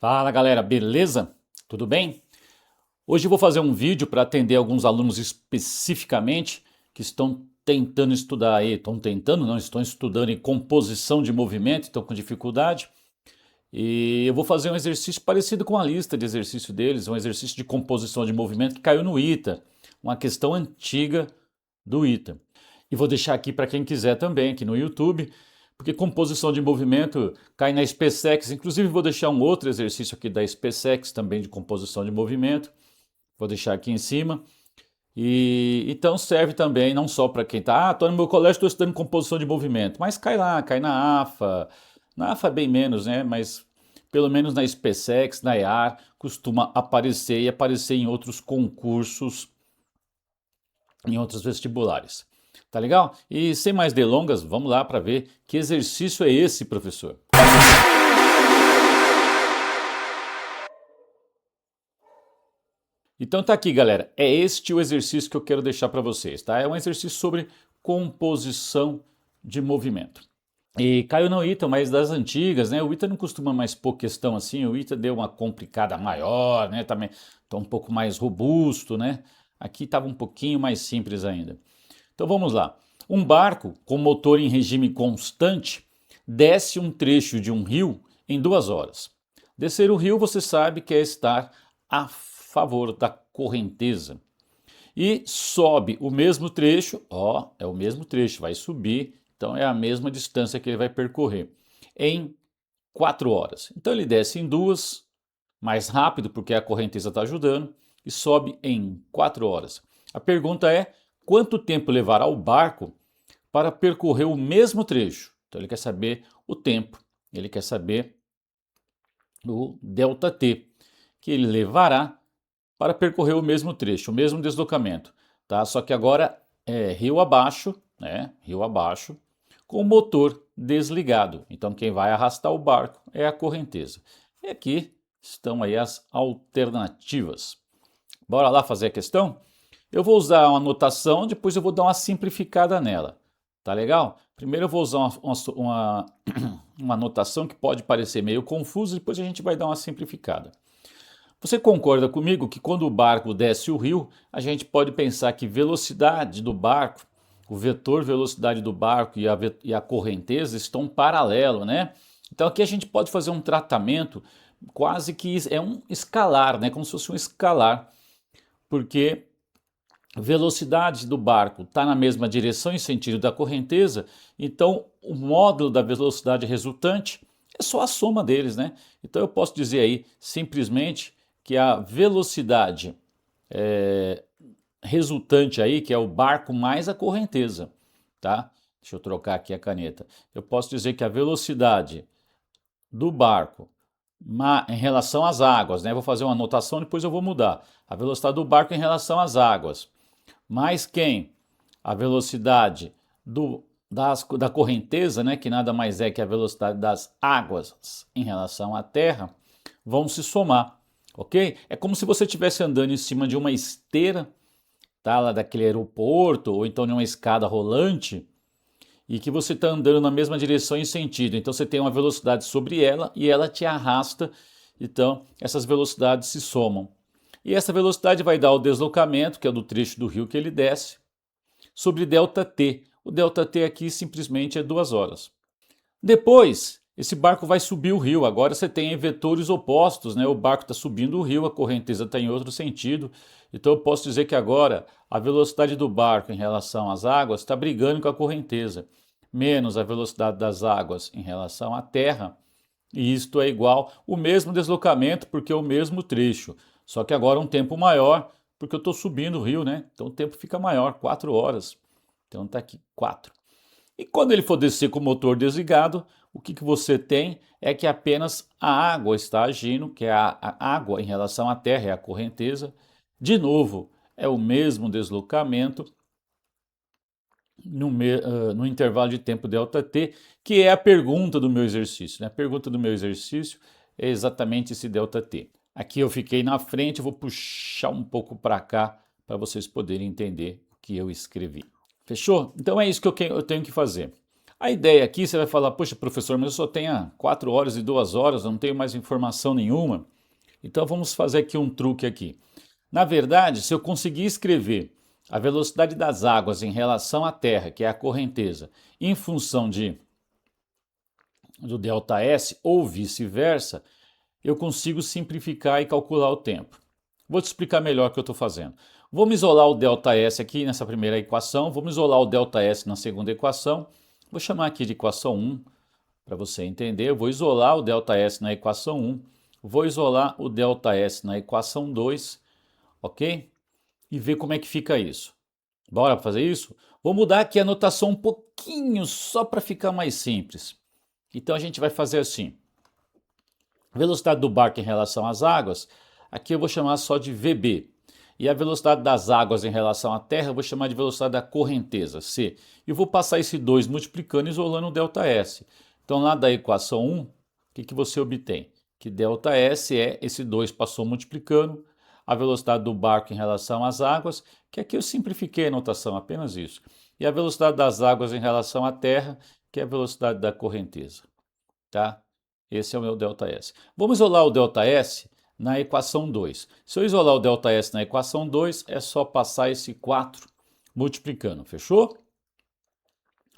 Fala galera, beleza? Tudo bem? Hoje eu vou fazer um vídeo para atender alguns alunos especificamente que estão tentando estudar aí, estão estudando em composição de movimento, estão com dificuldade. E eu vou fazer um exercício parecido com a lista de exercício deles, um exercício de composição de movimento que caiu no ITA, uma questão antiga do ITA. E vou deixar aqui para quem quiser também, aqui no YouTube, porque composição de movimento cai na SpaceX. Inclusive vou deixar um outro exercício aqui da SpaceX também de composição de movimento. Vou deixar aqui em cima. E então serve também não só para quem está, estou no meu colégio, estou estudando composição de movimento, mas cai lá, cai na AFA. Na AFA bem menos, né? Mas pelo menos na SpaceX, na EAR, costuma aparecer e aparecer em outros concursos, em outros vestibulares. Tá legal? E sem mais delongas, vamos lá para ver que exercício é esse, professor. Então tá aqui, galera. É este o exercício que eu quero deixar para vocês, tá? É um exercício sobre composição de movimento. E caiu no ITA, mas das antigas, né? O ITA não costuma mais pôr questão assim, o ITA deu uma complicada maior, né? Também tá um pouco mais robusto, né? Aqui estava um pouquinho mais simples ainda. Então vamos lá. Um barco com motor em regime constante desce um trecho de um rio em 2 horas. Descer o rio, você sabe que é estar a favor da correnteza. E sobe o mesmo trecho, ó, é o mesmo trecho, vai subir, então é a mesma distância que ele vai percorrer em 4 horas. Então ele desce em 2, mais rápido porque a correnteza está ajudando, e sobe em 4 horas. A pergunta é: quanto tempo levará o barco para percorrer o mesmo trecho? Então ele quer saber o tempo, ele quer saber o ΔT, que ele levará para percorrer o mesmo trecho, o mesmo deslocamento, tá? Só que agora é rio abaixo, né? Rio abaixo, com o motor desligado. Então quem vai arrastar o barco é a correnteza. E aqui estão aí as alternativas. Bora lá fazer a questão? Eu vou usar uma anotação, depois eu vou dar uma simplificada nela. Tá legal? Primeiro eu vou usar uma anotação que pode parecer meio confusa, depois a gente vai dar uma simplificada. Você concorda comigo que quando o barco desce o rio, a gente pode pensar que velocidade do barco, o vetor velocidade do barco e a correnteza estão paralelos, né? Então aqui a gente pode fazer um tratamento quase que é um escalar, né? Como se fosse um escalar, porque a velocidade do barco está na mesma direção e sentido da correnteza, então o módulo da velocidade resultante é só a soma deles, né? Então eu posso dizer aí simplesmente que a velocidade resultante aí, que é o barco mais a correnteza, tá? Deixa eu trocar aqui a caneta. Eu posso dizer que a velocidade do barco em relação às águas, né? Vou fazer uma anotação, depois eu vou mudar. A velocidade do barco em relação às águas. Mais quem? A velocidade da correnteza, né? Que nada mais é que a velocidade das águas em relação à terra, vão se somar, ok? É como se você estivesse andando em cima de uma esteira, tá? Lá daquele aeroporto, ou então de uma escada rolante, e que você está andando na mesma direção e sentido. Então você tem uma velocidade sobre ela e ela te arrasta. Então essas velocidades se somam. E essa velocidade vai dar o deslocamento, que é do trecho do rio que ele desce, sobre ΔT. O ΔT aqui simplesmente é 2 horas. Depois, esse barco vai subir o rio. Agora você tem vetores opostos, né? O barco está subindo o rio, a correnteza está em outro sentido. Então eu posso dizer que agora a velocidade do barco em relação às águas está brigando com a correnteza, menos a velocidade das águas em relação à terra. E isto é igual o mesmo deslocamento, porque é o mesmo trecho. Só que agora um tempo maior, porque eu estou subindo o rio, né? Então o tempo fica maior, 4 horas. Então está aqui 4. E quando ele for descer com o motor desligado, o que você tem é que apenas a água está agindo, que é a água em relação à terra, é a correnteza. De novo, é o mesmo deslocamento no intervalo de tempo ΔT, que é a pergunta do meu exercício, né? A pergunta do meu exercício é exatamente esse ΔT. Aqui eu fiquei na frente, eu vou puxar um pouco para cá para vocês poderem entender o que eu escrevi. Fechou? Então é isso que eu tenho que fazer. A ideia aqui, você vai falar, poxa, professor, mas eu só tenho 4 horas e 2 horas, eu não tenho mais informação nenhuma. Então vamos fazer aqui um truque aqui. Na verdade, se eu conseguir escrever a velocidade das águas em relação à Terra, que é a correnteza, em função do ΔS ou vice-versa, eu consigo simplificar e calcular o tempo. Vou te explicar melhor o que eu estou fazendo. Vamos isolar o ΔS aqui nessa primeira equação, vamos isolar o ΔS na segunda equação. Vou chamar aqui de equação 1, para você entender. Eu vou isolar o ΔS na equação 1, vou isolar o ΔS na equação 2, ok? E ver como é que fica isso. Bora fazer isso? Vou mudar aqui a notação um pouquinho, só para ficar mais simples. Então a gente vai fazer assim. Velocidade do barco em relação às águas, aqui eu vou chamar só de VB. E a velocidade das águas em relação à Terra, eu vou chamar de velocidade da correnteza, C. E eu vou passar esse 2 multiplicando e isolando o ΔS. Então lá da equação 1, o que você obtém? Que ΔS é esse 2 passou multiplicando a velocidade do barco em relação às águas, que aqui eu simplifiquei a notação, apenas isso. E a velocidade das águas em relação à Terra, que é a velocidade da correnteza. Tá? Esse é o meu ΔS. Vamos isolar o ΔS na equação 2. Se eu isolar o ΔS na equação 2, é só passar esse 4 multiplicando. Fechou?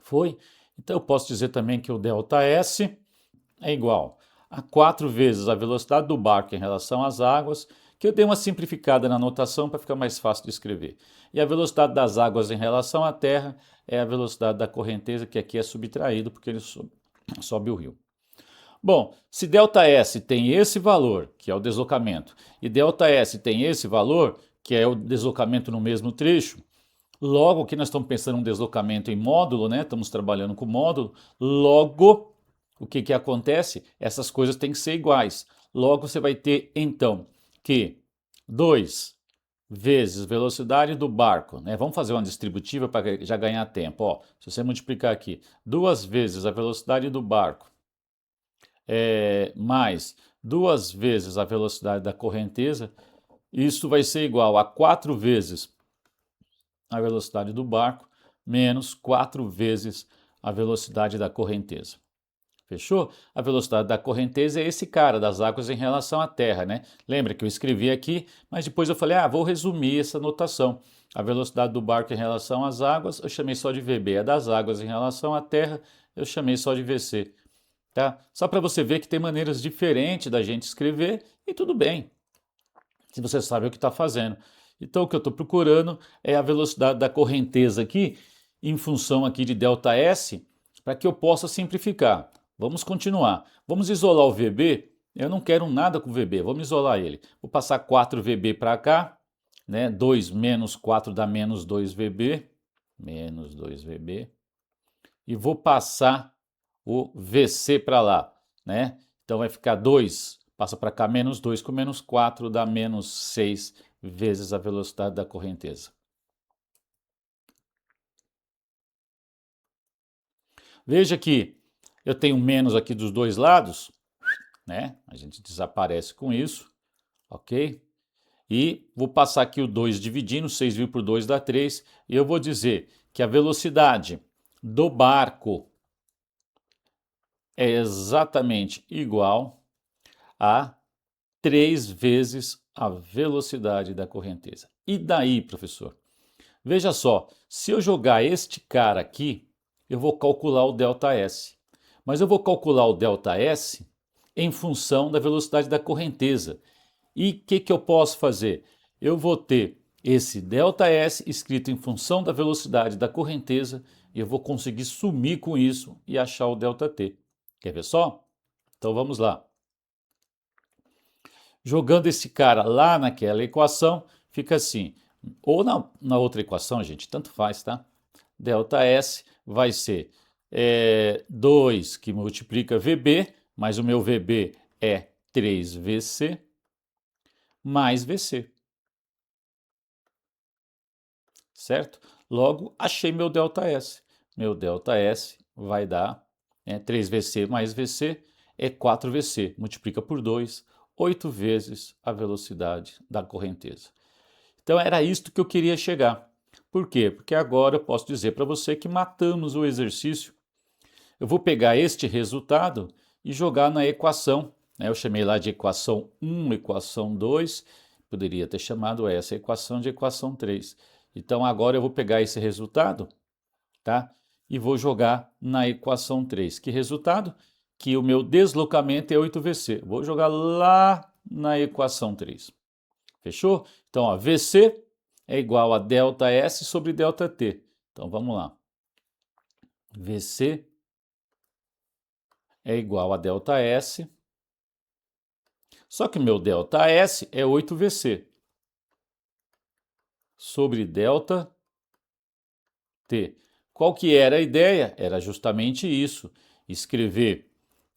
Foi? Então eu posso dizer também que o ΔS é igual a 4 vezes a velocidade do barco em relação às águas, que eu dei uma simplificada na notação para ficar mais fácil de escrever. E a velocidade das águas em relação à Terra é a velocidade da correnteza, que aqui é subtraído porque ele sobe o rio. Bom, se ΔS tem esse valor, que é o deslocamento, e ΔS tem esse valor, que é o deslocamento no mesmo trecho, logo que nós estamos pensando em um deslocamento em módulo, né? Estamos trabalhando com módulo, logo o que acontece? Essas coisas têm que ser iguais. Logo você vai ter então que 2 vezes velocidade do barco, né? Vamos fazer uma distributiva para já ganhar tempo. Ó, se você multiplicar aqui 2 vezes a velocidade do barco mais 2 vezes a velocidade da correnteza, isso vai ser igual a 4 vezes a velocidade do barco menos 4 vezes a velocidade da correnteza. Fechou? A velocidade da correnteza é esse cara, das águas em relação à Terra, né? Lembra que eu escrevi aqui, mas depois eu falei, vou resumir essa notação. A velocidade do barco em relação às águas, eu chamei só de VB. A das águas em relação à Terra, eu chamei só de VC. Tá? Só para você ver que tem maneiras diferentes da gente escrever e tudo bem, se você sabe o que está fazendo. Então o que eu estou procurando é a velocidade da correnteza aqui, em função aqui de ΔS, para que eu possa simplificar. Vamos continuar. Vamos isolar o VB. Eu não quero nada com o VB, vamos isolar ele. Vou passar 4VB para cá, né? 2 menos 4 dá menos 2VB, menos 2VB. E vou passar o VC para lá, né? Então vai ficar 2, passa para cá menos 2 com menos 4 dá menos 6 vezes a velocidade da correnteza. Veja que eu tenho menos aqui dos dois lados, né? A gente desaparece com isso, ok? E vou passar aqui o 2 dividindo, 6 por 2 dá 3, e eu vou dizer que a velocidade do barco é exatamente igual a 3 vezes a velocidade da correnteza. E daí, professor? Veja só, se eu jogar este cara aqui, eu vou calcular o ΔS. Mas eu vou calcular o ΔS em função da velocidade da correnteza. E o que eu posso fazer? Eu vou ter esse ΔS escrito em função da velocidade da correnteza e eu vou conseguir sumir com isso e achar o ΔT. Quer ver só? Então vamos lá. Jogando esse cara lá naquela equação, fica assim. Ou na outra equação, gente, tanto faz, tá? ΔS vai ser 2 que multiplica VB, mas o meu VB é 3VC, mais VC. Certo? Logo, achei meu ΔS. Meu ΔS vai dar 3VC mais VC é 4VC. Multiplica por 2, 8 vezes a velocidade da correnteza. Então era isto que eu queria chegar. Por quê? Porque agora eu posso dizer para você que matamos o exercício eu vou pegar este resultado e jogar na equação, né? Eu chamei lá de equação 1, equação 2, poderia ter chamado essa equação de equação 3. Então agora eu vou pegar esse resultado, tá? E vou jogar na equação 3. Que resultado? Que o meu deslocamento é 8VC. Vou jogar lá na equação 3. Fechou? Então, ó, VC é igual a ΔS sobre ΔT. Então, vamos lá. VC é igual a ΔS. Só que meu ΔS é 8VC sobre ΔT. Qual que era a ideia? Era justamente isso. Escrever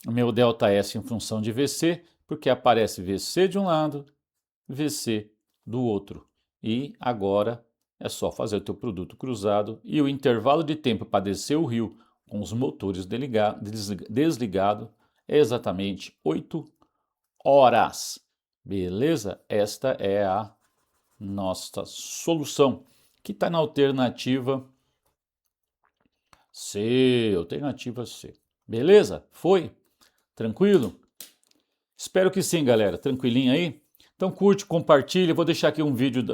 o meu ΔS em função de VC, porque aparece VC de um lado, VC do outro. E agora é só fazer o teu produto cruzado e o intervalo de tempo para descer o rio com os motores desligados é exatamente 8 horas. Beleza? Esta é a nossa solução, que está na alternativa C. Alternativa C. Beleza? Foi? Tranquilo? Espero que sim, galera. Tranquilinho aí? Então curte, compartilha. Vou deixar aqui um vídeo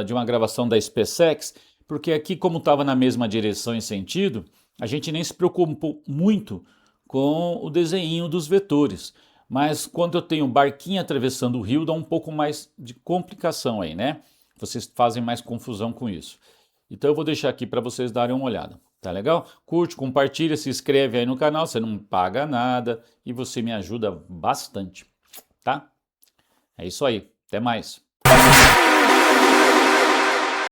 de uma gravação da SpaceX, porque aqui, como estava na mesma direção e sentido, a gente nem se preocupou muito com o desenho dos vetores. Mas quando eu tenho um barquinho atravessando o rio, dá um pouco mais de complicação aí, né? Vocês fazem mais confusão com isso. Então eu vou deixar aqui para vocês darem uma olhada. Tá legal? Curte, compartilha, se inscreve aí no canal, você não paga nada e você me ajuda bastante, tá? É isso aí, até mais.